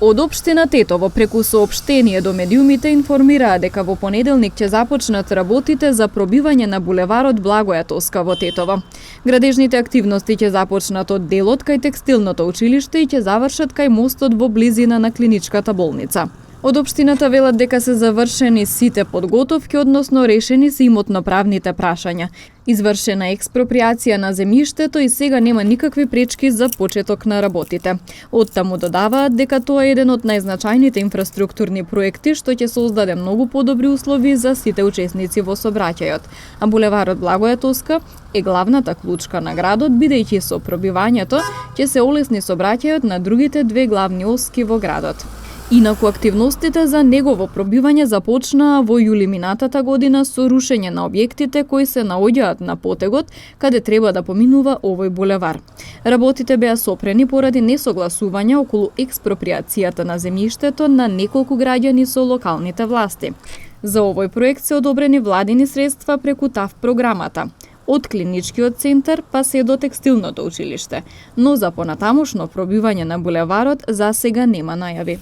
Од општина Тетово преку соопштение до медиумите информираа дека во понеделник ќе започнат работите за пробивање на булеварот Благоја Тоска во Тетово. Градежните активности ќе започнат од делот кај текстилното училиште и ќе завршат кај мостот во близина на клиничката болница. Од општината велат дека се завршени сите подготовки, односно решени се имотно-правните прашања. Извршена експроприација на земјиштето и сега нема никакви пречки за почеток на работите. Оттаму додаваат дека тоа е еден од најзначајните инфраструктурни проекти што ќе создаде многу подобри услови за сите учесници во сообраќајот. А булеварот Благоја Тоска е главната клучка на градот, бидејќи со пробивањето ќе се олесни сообраќајот на другите две главни оски во градот. Инаку активностите за негово пробивање започнаа во јули минатата година со рушење на објектите кои се наоѓаат на потегот каде треба да поминува овој булевар. Работите беа сопрени поради несогласување околу експроприацијата на земјиштето на неколку граѓани со локалните власти. За овој проект се одобрени владини средства преку ТАВ програмата. Од клиничкиот центар па се до текстилното училиште, но за понатамошно пробивање на булеварот за сега нема најави.